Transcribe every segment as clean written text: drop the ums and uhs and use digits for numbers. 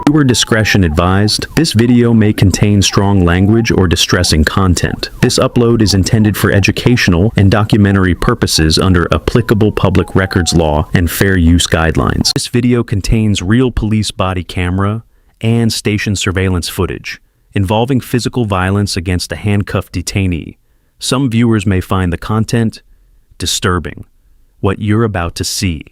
Viewer discretion advised. This video may contain strong language or distressing content. This upload is intended for educational and documentary purposes under applicable public records law and fair use guidelines. This video contains real police body camera and station surveillance footage involving physical violence against a handcuffed detainee. Some viewers may find the content disturbing. What you're about to see.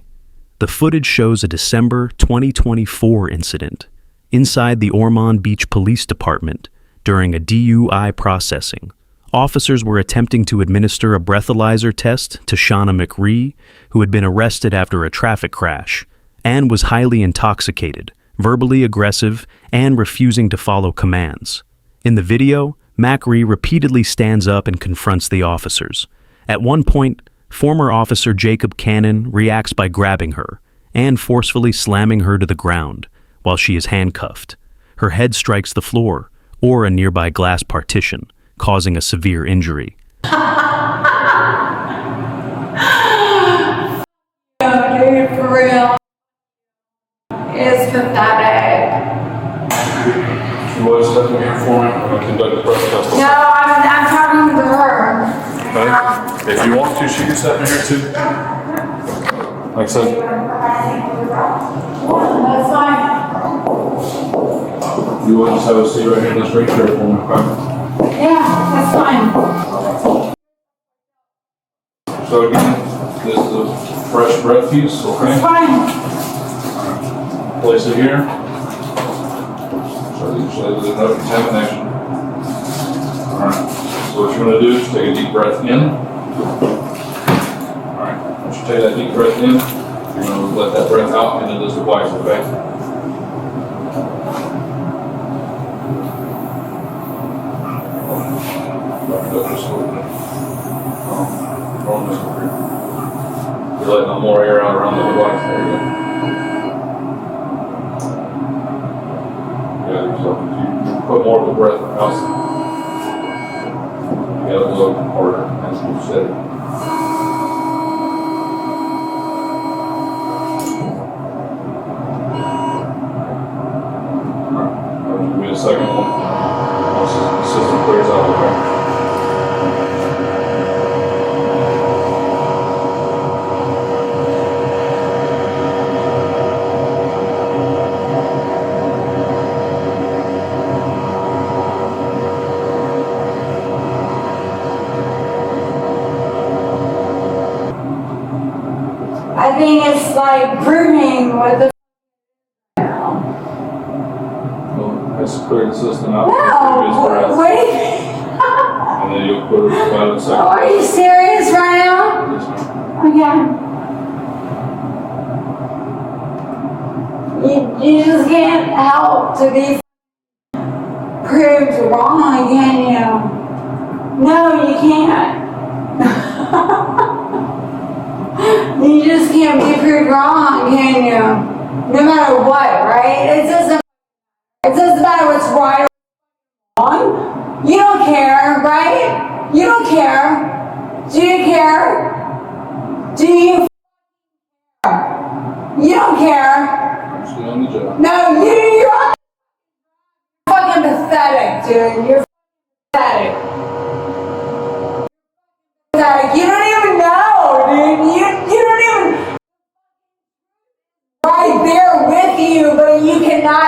The footage shows a December 2024 incident inside the Ormond Beach Police Department during a DUI processing. Officers were attempting to administer a breathalyzer test to Shauna McCree, who had been arrested after a traffic crash and was highly intoxicated, verbally aggressive, and refusing to follow commands. In the video, McCree repeatedly stands up and confronts the officers. At one point, former officer Jacob Cannon reacts by grabbing her and forcefully slamming her to the ground while she is handcuffed. Her head strikes the floor or a nearby glass partition, causing a severe injury. Dude, for real. It's pathetic. You want to step in here for me? I'm going to conduct the breath test. No, I'm talking to her. Okay. If you want to, she can step in here too. Like I said. That's fine. You want to just have a seat right here in this right chair for me, okay? Yeah, that's fine. So again, this is a fresh breath piece, okay? It's fine. Place it here. So there's no contamination. Alright. So what you're going to do is take a deep breath in. Alright. Once you take that deep breath in, you're going to let that breath out into this device, okay? You're letting more air out around the device. There you go. Yeah, so if you put more of the breath out, you got to blow harder as you said. Alright, I'll give you a second one. Once the system clears out, okay? I think it's like grooming with the Well, it's clear the system out. No, what do you think? And then you'll put it about in a second. Are you serious right now? Yes, ma'am. Okay. You just can't help to be proved wrong, can you? No, you can't. You just can't be proved wrong, can you? No matter what, right? It doesn't matter what's right or wrong. You don't care, right? You don't care. Do you care? Do you care? You don't care. I'm still on the job. No, you're fucking pathetic, dude. You're pathetic. Pathetic. You don't even know, dude. You don't even right there with you, but you cannot.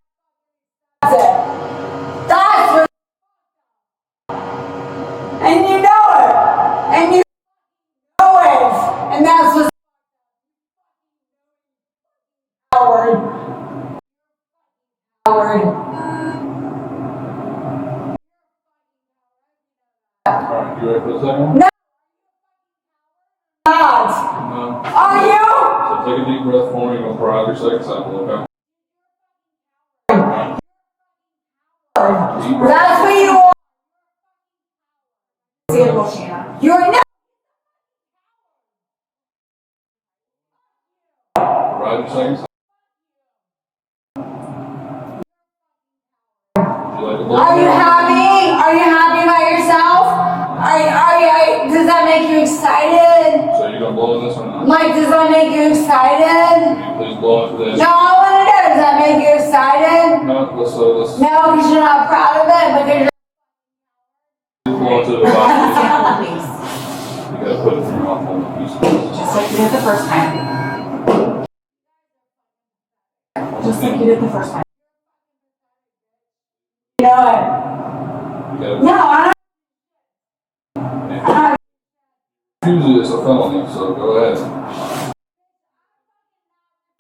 That's it. That's what. And you know it. And you know it. And that's what's coward. Coward. Alright, you ready for the second one? No. Not. No. Are you? So take a deep breath for me, you're going to pour out your second sample, okay? Deep breath. That's what you are. You're not. Ride your second sample. Would you like to blow? Are you happy? Are you happy about yourself? Does that make you excited? So you're going to blow in this one now? Like, does that make you excited? Will you please blow into this? No, I want to know. Does that make you excited? No, so let's No, because you're not proud of it, because blow into the Please. device. You gotta put it in your mouth on the piece. Just like you did the first time. Just like you did the first time. you know it. You gotta No, I'm not. usually it's a felony, so go ahead.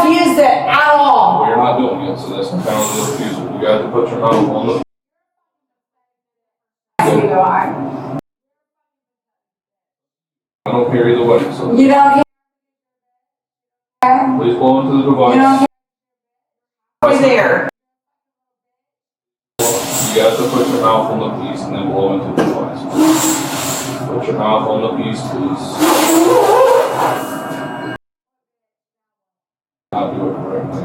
Use it at all. Well, you're not doing it, so that's a felony refusal. You got to put your mouth on the. You are. I don't care either way, so You don't care. please blow into the You don't device. care. Over there. You got to put your mouth on the piece and then blow into the device. Put your mouth on the piece, please. I'll do it correctly.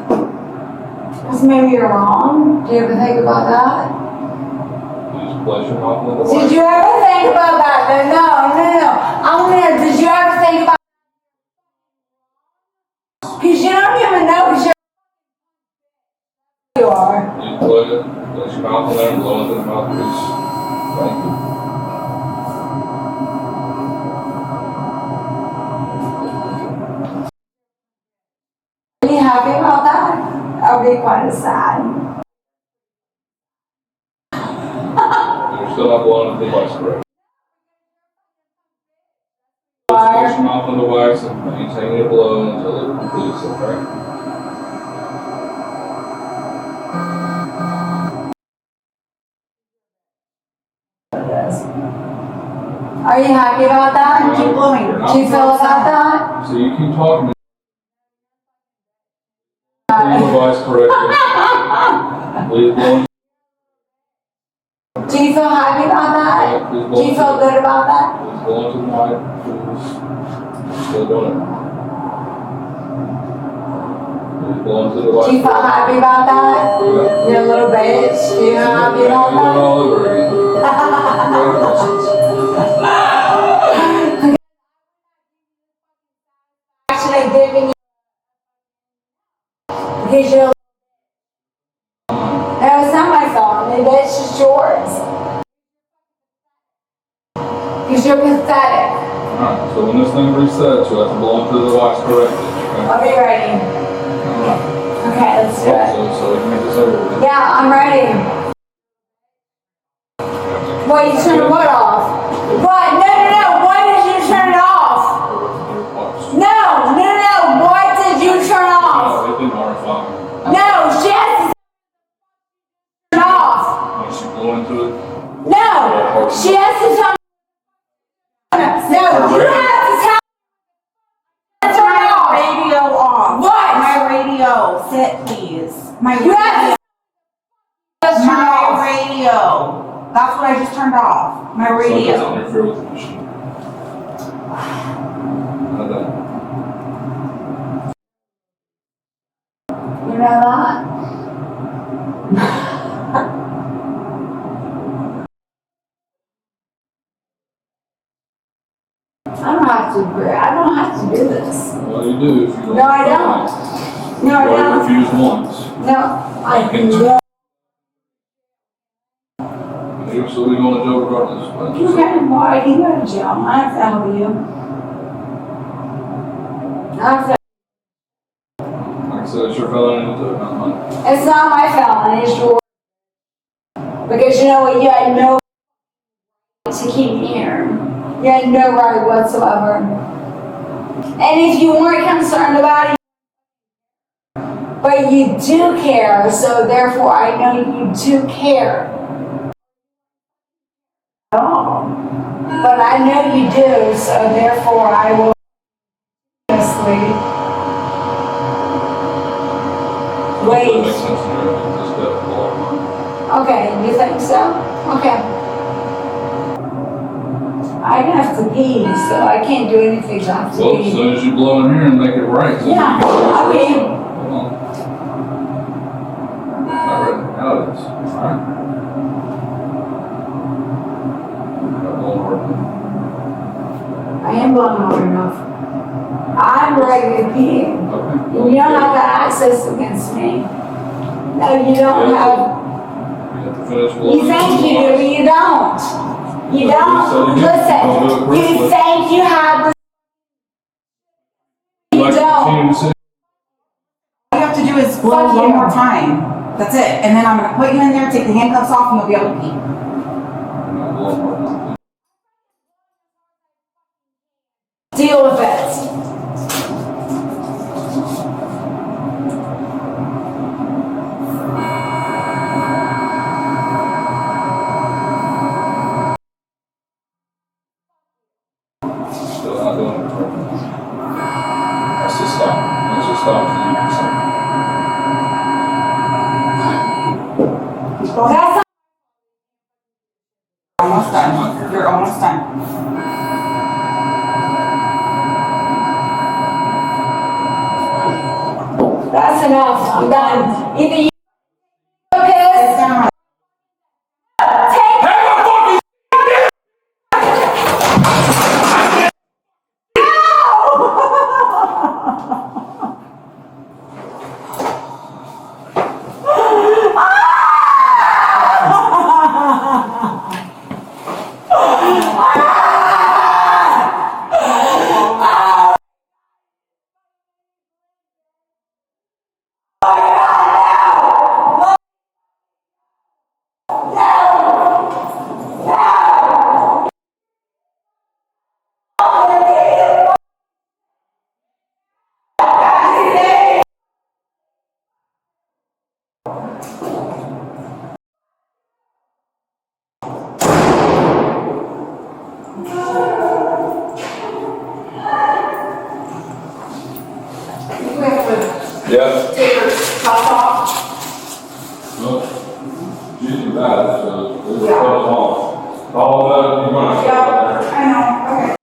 Because maybe you're wrong. Do you ever think about that? Please place your mouth on the Did device. you ever think about that? No. Did you ever think about? Because you don't even know because you are. Please place your mouth on there and blow into the mouthpiece. Thank you. Are you happy about that? That would be quite sad. You're still not blowing into the device correctly. Place your mouth on the device and maintain your blow until it completes, okay? Are you happy about that? Keep blowing. You're Do not. you feel about that? So you keep talking. The device correctly. Please blow into Do you feel happy about that? Please Do blow you into feel good about that? Please blow into the mic, please. Still doing it. Please blow into the device. Do you feel happy about that? Yeah. You're a little bitch. Do you feel happy about You're doing it that? all over again. Congratulations. Actually giving you because you're. No, it's not my phone. It's just yours. Because you're pathetic. Alright, so when this thing resets, you have to blow into the device correctly, okay? I'll be ready. Alright. Okay, let's do it. So we can get this over with. Yeah, I'm ready. Wait, you turn what off? What? No. Why did you turn it off? No. What did you turn off? No, it didn't RFI. No, she has to turn it off. When she blew into it, No, she has to turn. No, you have to tell. Turn it off. Radio off. What? My radio. Sit, please. My You have radio. to turn it My off. radio. That's what I just turned off. My so it doesn't radio. interfere with the machine. Not that. You know that? I don't have to do this. Well, you do if you don't. No, I don't. No, I You already don't. refused once. No, I don't. You're still going to jail regardless. But You can, why you go to jail? I have to help you. I have to. like I said, it's your felony to do it, not mine. It's not my felony, it's yours. Because you know what, you had no right to keep me here. You had no right whatsoever. And if you weren't concerned about it, but you do care, so therefore I know you do care. Oh. But I know you do, so therefore I will honestly That wait. makes sense in your just that law. Okay, you think so? Okay. I have to pee, so I can't do anything till I have to Well, as pee. soon as you blow in here and make it right. so Yeah, you can I'll finish pee. this. Hold on. All right, now it is. All right. Got a little hard. I am blowing hard enough. All I'm ready to pee. Okay. You don't have that access against me. No, you don't have. You have to finish You one. think you do, but you don't. You don't. Listen, you think you have the. You Like don't. continue to say- All you have to do is blow one more time. That's it. And then I'm gonna put you in there, take the handcuffs off, and you'll be able to pee. Deal with it. Still not doing it. That's just stop. That's just stop. That's not. Almost done. You're almost done. That's enough. I'm done. Either you piss. It's down. Yeah. Take your top off. Well, usually bad, so it's all. All that, you want to. Yeah, I know. Okay.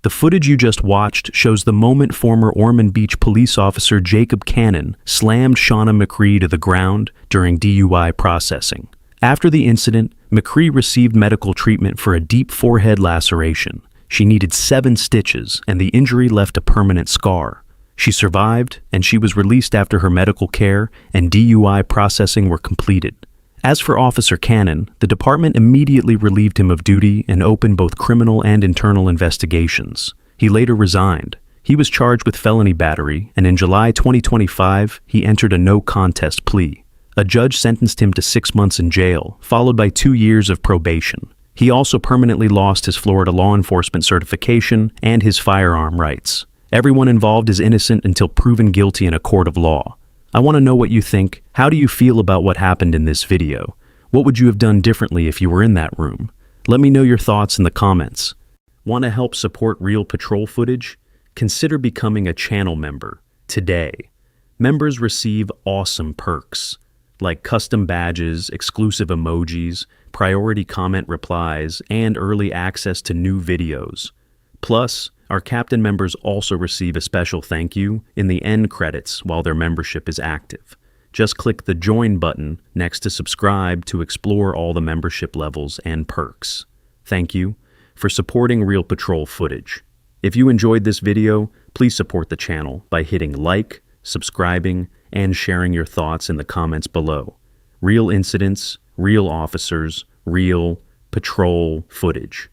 The footage you just watched shows the moment former Ormond Beach police officer Jacob Cannon slammed Shauna McCree to the ground during DUI processing. After the incident, McCree received medical treatment for a deep forehead laceration. She needed 7 stitches, and the injury left a permanent scar. She survived, and she was released after her medical care and DUI processing were completed. As for Officer Cannon, the department immediately relieved him of duty and opened both criminal and internal investigations. He later resigned. He was charged with felony battery, and in July 2025, he entered a no-contest plea. A judge sentenced him to 6 months in jail, followed by 2 years of probation. He also permanently lost his Florida law enforcement certification and his firearm rights. Everyone involved is innocent until proven guilty in a court of law. I want to know what you think. How do you feel about what happened in this video? What would you have done differently if you were in that room? Let me know your thoughts in the comments. Want to help support Real Patrol footage? Consider becoming a channel member today. Members receive awesome perks, like custom badges, exclusive emojis, priority comment replies, and early access to new videos. Plus, our Captain members also receive a special thank you in the end credits while their membership is active. Just click the Join button next to subscribe to explore all the membership levels and perks. Thank you for supporting Real Patrol footage. If you enjoyed this video, please support the channel by hitting like, subscribing, and sharing your thoughts in the comments below. Real incidents, real officers, real patrol footage.